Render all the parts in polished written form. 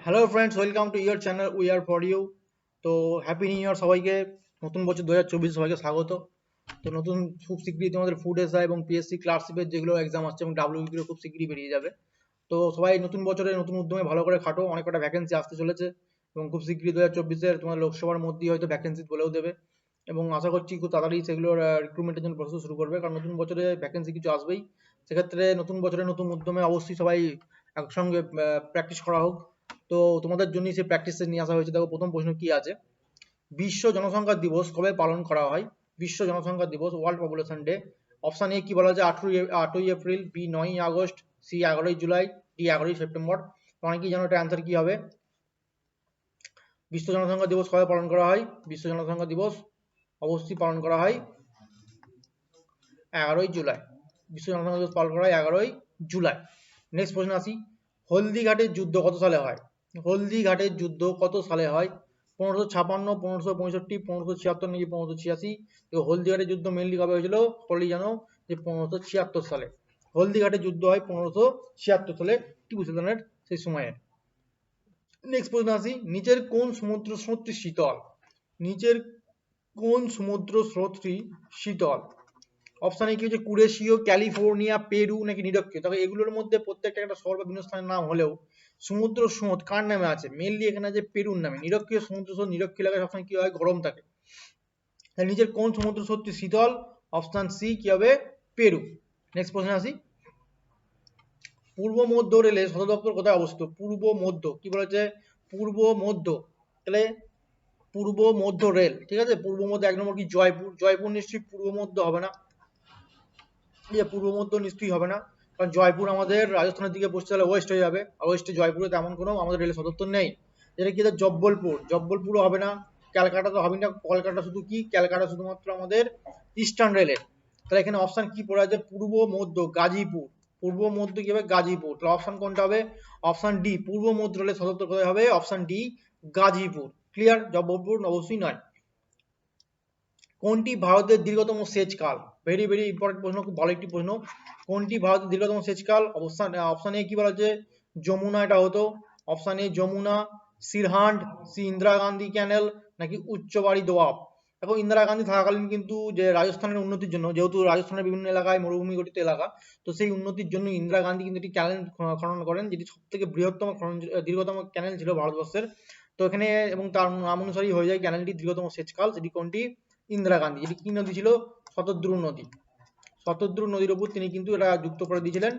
Hello friends, welcome to your channel we are for you. তো happy new year সবাইকে। নতুন বছর 2024 সবাইকে স্বাগত। তো নতুন খুব শীঘ্রই তোমাদের ফুড এসআই এবং পিএসসি ক্লার্কশিপের যেগুলো এক্সাম আসছে এবং ডাব্লিউবিপিরও খুব শীঘ্রই বেরিয়ে যাবে। তো সবাই নতুন বছরে নতুন উদ্যমে ভালো করে খাটো, অনেক কটা ভ্যাকেন্সি আসতে চলেছে এবং খুব শীঘ্রই 2024-এর তোমার লোকসভার মধ্যেই হয়তো ভ্যাকেন্সি বলেও দেবে এবং আশা করছি খুব তাড়াতাড়ি সেগুলোর রিক্রুটমেন্টের জন্য প্রসেস শুরু করবে, কারণ নতুন বছরে ভ্যাকেন্সি কিছু আসবেই। সেক্ষেত্রে নতুন বছরে নতুন উদ্যমে অবশ্যই সবাই একসঙ্গে প্র্যাকটিস করা হোক। তো তোমাদের জন্যই সেই প্র্যাকটিসে নিয়ে আসা হয়েছে। দেখো প্রথম প্রশ্ন কি আছে, বিশ্ব জনসংখ্যা দিবস কবে পালন করা হয়? বিশ্ব জনসংখ্যা দিবস, world population day. Option A কি বলা যায় 8ই এপ্রিল, বি 9ই আগস্ট, সি 11ই জুলাই, ডি 11ই সেপ্টেম্বর। অনেকেই জানো এটা অ্যান্সার কি হবে। বিশ্ব জনসংখ্যা দিবস কবে পালন করা হয়? বিশ্ব জনসংখ্যা দিবস অবশ্যই পালন করা হয় 11ই জুলাই। বিশ্ব জনসংখ্যা দিবস পালন করা হয় 11ই জুলাই। নেক্সট প্রশ্ন আসি, হলদিঘাটের যুদ্ধ কত সালে হয়? হলদিঘাটের যুদ্ধ কত সালে হয়? 1556, 1565, 1576 নাকি 1586? তো হলদিঘাটের যুদ্ধ মেনলি কবে হয়েছিল সকলেই জানো যে 1576 সালে। হলদিঘাটের যুদ্ধ হয় 1576 সালে, টিপু সুলতানের সেই সময়ে। নেক্সট প্রশ্ন আসি, নিচের কোন সমুদ্র স্রোতটি শীতল? নিচের কোন সমুদ্র স্রোতটি শীতল? অপশন এ কি হচ্ছে কুরেশীয়, ক্যালিফোর্নিয়া, পেরু নাকি নিরক্ষীয়। তবে এগুলোর মধ্যে প্রত্যেকটা একটা শহর বা বিভিন্ন স্থানের নাম হলেও সমুদ্র স্রোত কার নামে আছে? মেনলি এখানে আছে পেরুর নামে। নিরক্ষীয় সমুদ্র স্রোত নিরক্ষীয় এলাকায় সবসময় কি হয়, গরম থাকে। তাহলে নিচের কোন সমুদ্র স্রোতটি শীতল? অপশন সি কি হবে, পেরু। নেক্সট প্রশ্ন আসি, পূর্ব মধ্য রেলের সদর দপ্তর কোথায় অবস্থিত? পূর্ব মধ্য কি বলেছে, পূর্ব মধ্য। তাহলে পূর্ব মধ্য রেল, ঠিক আছে, পূর্ব মধ্য 1 নম্বর কি জয়পুর। জয়পুর নিশ্চয়ই পূর্ব মধ্য হবে না, ঠিক আছে, পূর্ব মধ্য নিশ্চয়ই হবে না, কারণ জয়পুর আমাদের রাজস্থানের দিকে পড়ছে, তাহলে ওয়েস্ট হয়ে যাবে। আর ওয়েস্টে জয়পুরে তেমন কোনো আমাদের রেলের সদর নেই। যেটা কি জব্বলপুর, জব্বলপুরও হবে না। ক্যালকাটা তো হবে না, কলকাতা শুধু কি, ক্যালকাটা শুধুমাত্র আমাদের ইস্টার্ন রেলের। তাহলে এখানে অপশন কি পড়ে আছে, পূর্ব মধ্য গাজীপুর। পূর্ব মধ্য কি হবে, গাজীপুর। তাহলে অপশন কোনটা হবে, অপশন ডি, পূর্ব মধ্য রেলের সদর দপ্তর কোথায় হবে, option D Gazipur. Clear, Jabalpur অবশ্যই নয়। কোনটি ভারতের দীর্ঘতম সেচ খাল? ভেরি ভেরি ইম্পর্টেন্ট প্রশ্ন, খুব ভালো একটি প্রশ্ন। কোনটি ভারতের দীর্ঘতম সেচ খাল? অপশন এ কি বলা হচ্ছে, যমুনা এটা হতো। Option A Yamuna, Sirhind, C Indira Gandhi canal নাকি উচ্চবাড়ি দোয়াব। দেখো ইন্দিরা গান্ধী থাকাকালীন কিন্তু যে রাজস্থানের উন্নতির জন্য, যেহেতু রাজস্থানের বিভিন্ন এলাকায় মরুভূমি গঠিত এলাকা, তো সেই উন্নতির জন্য ইন্দিরা গান্ধী কিন্তু একটি ক্যানেল খনন করেন, যেটি সব থেকে বৃহত্তম দীর্ঘতম ক্যানেল ছিল ভারতবর্ষের। তো এখানে এবং তার নাম অনুসারেই হয়ে যায় ক্যানেলটি দীর্ঘতম সেচ খাল, সেটি কোনটি, ইন্দিরা গান্ধী। যেটি কি নদী ছিল, শতদ্রু নদী। শতদ্রু নদীর উপর তিনি কিন্তু এটা যুক্ত করে দিয়েছিলেন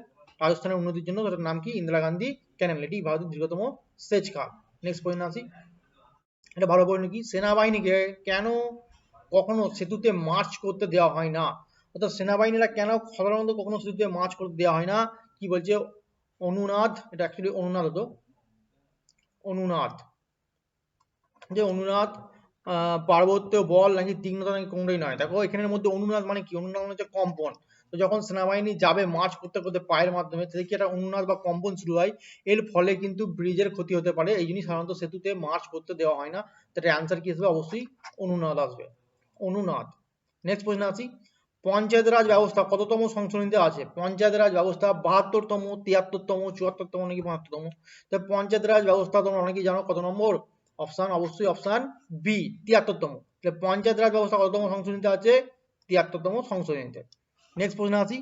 রাজস্থানের উন্নতির জন্য, তার নাম কি, ইন্দিরা গান্ধী ক্যানেল। এটি ভারতের দীর্ঘতম সেচ খাল। নেক্সট পয়েন্ট আসি, এটা ভালো পয়েন্ট কি, সেনাবাহিনীকে কেন কখনো সেতুতে মার্চ করতে দেওয়া হয় না? অর্থাৎ সেনাবাহিনীরা কেন সাধারণত কখনো সেতুতে মার্চ করতে দেওয়া হয় না? কি বলছে, অনুনাদ, এটা অ্যাকচুয়ালি অনুনাদ হতো, অনুনাদ, যে অনুনাদ, পার্বত্য বল নাকি তীক্ষ্ণতা নাকি কোনটাই নয়। দেখো এখানের মধ্যে অনুনাদ মানে কি, অনুনাদ মানে হচ্ছে কম্পন। তো যখন সেনাবাহিনী যাবে মার্চ করতে করতে পায়ের মাধ্যমে, থেকে একটা অনুনাদ বা কম্পন শুরু হয়, এর ফলে কিন্তু ব্রিজের ক্ষতি হতে পারে। এই জন্যই সাধারণত সেতুতে মার্চ করতে দেওয়া হয় না। তার অ্যান্সার কি আসবে, অবশ্যই অনুনাদ আসবে, অনুনাদ। নেক্সট প্রশ্ন আসি, পঞ্চায়েত রাজ ব্যবস্থা কততম সংশোধনীতে আছে? পঞ্চায়েত রাজ ব্যবস্থা 72তম, 73তম, 74তম নাকি 75তম? তো পঞ্চায়েত রাজ ব্যবস্থা তোমরা অনেকেই জানো কত নম্বর। অপশন অবশ্যই অপশন বি 73তম। পঞ্চায়েত রাজ ব্যবস্থা কততম সংশোধনীতে আছে? 73তম সংশোধনীতে। নেক্সট প্রশ্ন আসি,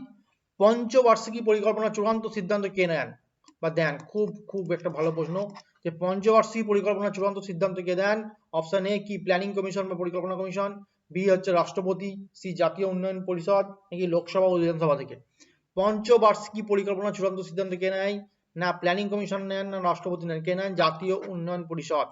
পঞ্চবার্ষিকী পরিকল্পনা চূড়ান্ত সিদ্ধান্ত কে নেন বা দেন? খুব খুব একটা ভালো প্রশ্ন, যে পঞ্চবার্ষিকী পরিকল্পনা চূড়ান্ত সিদ্ধান্ত কে দেন? অপশন এ কি প্ল্যানিং কমিশন বা পরিকল্পনা কমিশন, বি হচ্ছে রাষ্ট্রপতি, সি জাতীয় উন্নয়ন পরিষদ নাকি লোকসভা ও বিধানসভা থেকে? পঞ্চবার্ষিকী পরিকল্পনা চূড়ান্ত সিদ্ধান্ত কে নেয়? না প্ল্যানিং কমিশন নেন, না রাষ্ট্রপতি নেন, কে নেন? জাতীয় উন্নয়ন পরিষদ।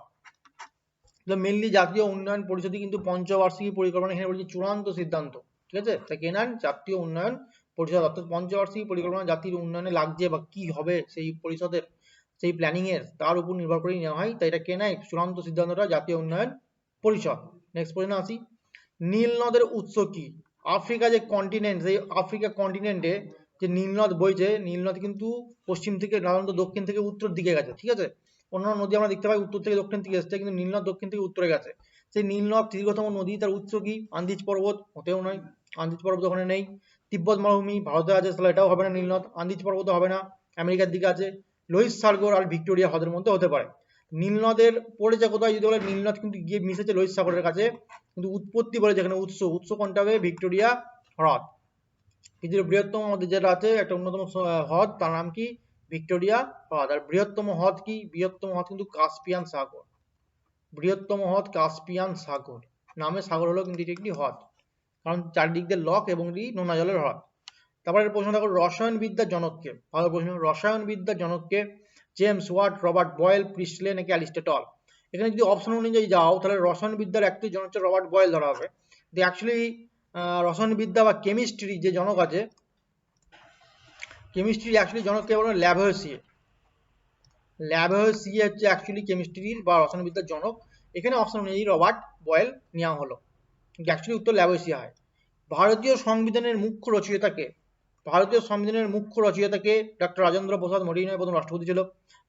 মেনলি জাতীয় উন্নয়ন পরিষদই কিন্তু পঞ্চবার্ষিকী পরিকল্পনা এখানে বলছে চূড়ান্ত সিদ্ধান্ত, ঠিক আছে, তা কে নেন? জাতীয় উন্নয়ন পরিষদ। অর্থাৎ পঞ্চবার্ষিকী পরিকল্পনা জাতির উন্নয়নে লাগছে বা কি হবে সেই পরিষদের, সেই প্ল্যানিং এর, তার উপর নির্ভর করেই নেওয়া হয়। তাই এটা কে নেয় চূড়ান্ত সিদ্ধান্তটা? জাতীয় উন্নয়ন পরিষদ। নেক্সট প্রশ্ন আসি, নীল নদের উৎস কি? আফ্রিকা যে কন্টিনেন্ট, সেই আফ্রিকা কন্টিনেন্টে যে নীলনদ বইছে, নীলনদ কিন্তু পশ্চিম থেকে সাধারণত দক্ষিণ থেকে উত্তর দিকে গেছে, ঠিক আছে। অন্যান্য নদী আমরা দেখতে পাই উত্তর থেকে দক্ষিণ দিকে এসছে, কিন্তু নীলনদ দক্ষিণ থেকে উত্তরে গেছে। সেই নীলনদ দীর্ঘতম নদী, তার উৎস কি? আন্দিজ পর্বত, হতেও নয়, আন্দিজ পর্বত ওখানে নেই। তিব্বত মালভূমি ভারতে আছে, তাহলে এটাও হবে না নীলনদ। আন্দিজ পর্বত হবে না, আমেরিকার দিকে আছে। লোহিত সাগর আর ভিক্টোরিয়া হ্রদের মধ্যে হতে পারে। নীলনদের পড়েছে কোথায় যদি বলে, নীলনদ কিন্তু গিয়ে মিশেছে লোহিত সাগরের কাছে, কিন্তু উৎপত্তি বলে যেখানে উৎস কোনটা হবে, ভিক্টোরিয়া হ্রদ। পৃথিবীর বৃহত্তম আমাদের যেটা আছে একটা অন্যতম হ্রদ, তার নাম কি, ভিক্টোরিয়া হ্রদ। আর বৃহত্তম হ্রদ কি, বৃহত্তম হ্রদ কিন্তু কাস্পিয়ান সাগর, বৃহত্তম হ্রদ কাস্পিয়ান সাগর, নামে সাগর হলো কিন্তু এটি একটি হ্রদ, কারণ চারদিক দিয়ে লক এবং এটি নোনা জলের হ্রদ। তারপরে প্রশ্ন দেখো, রসায়ন বিদ্যার জনককে, ভালো প্রশ্ন, রসায়ন বিদ্যার জনককে, জেমস ওয়াট, রবার্ট বয়েল, প্রিস্টলে নাকি অ্যারিস্টটল। এখানে যদি অপশন অনুযায়ী যাও তাহলে রসায়ন বিদ্যার একটি জনক হচ্ছে রবার্ট বয়েল ধরা হবে। অ্যাকচুয়ালি রসায়ন বিদ্যা বা কেমিস্ট্রি যে জনক আছে, কেমিস্ট্রি অ্যাকচুয়ালি জনক কে বলে, ল্যাভোসিয়ে। ল্যাভোসিয়ে হচ্ছে অ্যাকচুয়ালি কেমিস্ট্রির বা রসায়ন বিদ্যার জনক। এখানে অপশন অনুযায়ী রবার্ট বয়েল নেওয়া হলো, অ্যাকচুয়ালি উত্তর ল্যাভোসিয়া হয়। ভারতীয় সংবিধানের মুখ্য রচয়িতাকে, ভারতীয় সংবিধানের মুখ্য রচয়িতাকে, ডক্টর রাজেন্দ্র প্রসাদ মরিনয় প্রথম রাষ্ট্রপতি ছিল।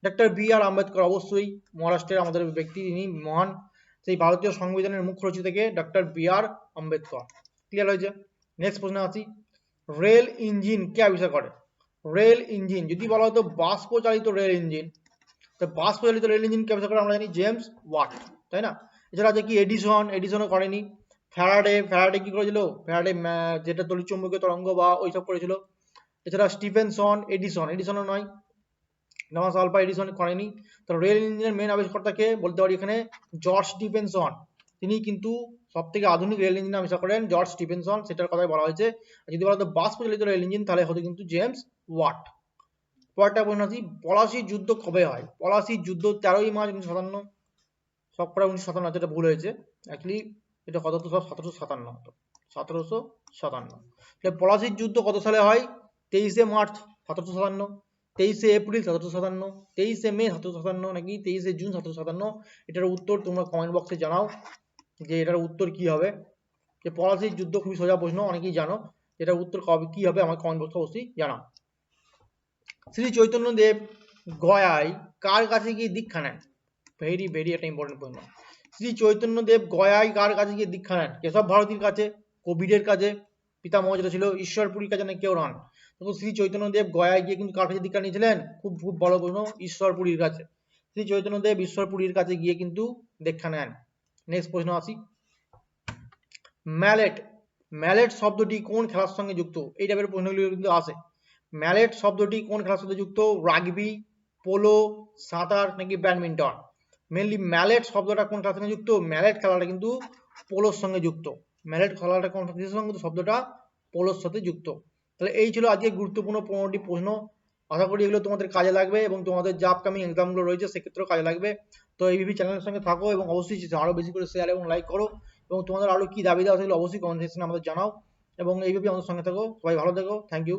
ডক্টর বি আর আম্বেদকর, অবশ্যই মহারাষ্ট্রের আমাদের ব্যক্তি, তিনি মহান। সেই ভারতীয় সংবিধানের মুখ্য রচয়িতাকে ডক্টর বি আর আম্বেদকর। ক্লিয়ার হয়েছে। নেক্সট প্রশ্ন আসি, রেল ইঞ্জিন কে আবিষ্কার করে? রেল ইঞ্জিন যদি বলা হতো বাষ্প চালিত রেল ইঞ্জিন, তো বাষ্প চালিত রেল ইঞ্জিন কে আবিষ্কার করে আমরা জানি জেমস ওয়াট, তাই না? এছাড়া আছে কি এডিসনও করেনি। ফ্যারাডে কি করেছিল? ফ্যারাডে যেটা তড়িৎচুম্বকীয় তরঙ্গ বা ওইসব করেছিল। এছাড়া স্টিফেনসন, এডিসনও নয়, থমাস আলভা এডিসন করেনি। তো রেল ইঞ্জিনের মেন আবিষ্কর্তাকে বলতে পারি এখানে জর্জ স্টিফেনসন, তিনি কিন্তু সব থেকে আধুনিক রেল ইঞ্জিন আবিষ্কার করেন জর্জ স্টিফেনসন, সেটার কথাই বলা হয়েছে। যদি বলা হতো বাষ্প চালিত রেল ইঞ্জিন তাহলে হতো কিন্তু জেমস ওয়াট। পরেরটা প্রশ্ন আছি, পলাশির যুদ্ধ কবে হয়? পলাশির যুদ্ধ 13ই মার্চ 1957, সবকটা 1957, যেটা ভুল হয়েছে অ্যাকচুয়ালি, এটা কত হতো, সব 1757 হতো, 1757। পলাশির যুদ্ধ কত সালে হয়? 23শে মার্চ 1757, 23শে এপ্রিল 1757, 23শে মে 1757 নাকি 23শে জুন 1757? এটার উত্তর তোমরা কমেন্ট বক্সে জানাও যে এটার উত্তর কি হবে। যে পলাশির যুদ্ধ খুবই সোজা প্রশ্ন, অনেকেই জানো, এটার উত্তর কবে কি হবে আমার কমেন্ট বক্সে অবশ্যই জানাও। শ্রী চৈতন্যদেব গয়ায় কার কাছে গিয়ে দীক্ষা নেন? ভেরি একটা ইম্পর্টেন্ট প্রশ্ন। শ্রী চৈতন্যদেব গয়ায় কার কাছে গিয়ে দীক্ষা নেন? কেশব ভারতীর কাছে, কবিরের কাছে, পিতামহ যেটা ছিল ঈশ্বরপুরীর কাছে, না কেউ নন। তো শ্রী চৈতন্যদেব গয়ায় গিয়ে কিন্তু কার কাছে দীক্ষা নিয়েছিলেন? খুব বড় প্রশ্ন, ঈশ্বরপুরীর কাছে। শ্রী চৈতন্যদেব ঈশ্বরপুরীর কাছে গিয়ে কিন্তু দীক্ষা নেন। নেক্সট প্রশ্ন আসি, ম্যালেট শব্দটি কোন খেলার সঙ্গে যুক্ত? এই টাইপের প্রশ্নগুলো কিন্তু আসে। ম্যালেট শব্দটি কোন খেলার সাথে যুক্ত? রাগবি, পোলো, সাঁতার নাকি ব্যাডমিন্টন? মেনলি ম্যালেট শব্দটা কোন খেলার সঙ্গে যুক্ত? ম্যালেট খেলাটা কিন্তু পোলোর সঙ্গে যুক্ত। ম্যালেট খেলাটা কোন কিসের সঙ্গে? শব্দটা পোলোর সাথে যুক্ত। তাহলে এই ছিল আজকে গুরুত্বপূর্ণ 15টি প্রশ্ন। আশা করি এগুলো তোমাদের কাজে লাগবে এবং তোমাদের যে আপকামিং এক্সামগুলো রয়েছে সেক্ষেত্রেও কাজে লাগবে। তো এইভাবে চ্যানেলের সঙ্গে থাকো এবং অবশ্যই আরো বেশি করে শেয়ার এবং লাইক করো, এবং তোমাদের আরো কি দাবি দেওয়া সেগুলো অবশ্যই কমেন্ট সেকশনে আমাদের জানাও, এবং এইভাবে আমাদের সঙ্গে থাকো। সবাই ভালো থেকো, থ্যাংক ইউ।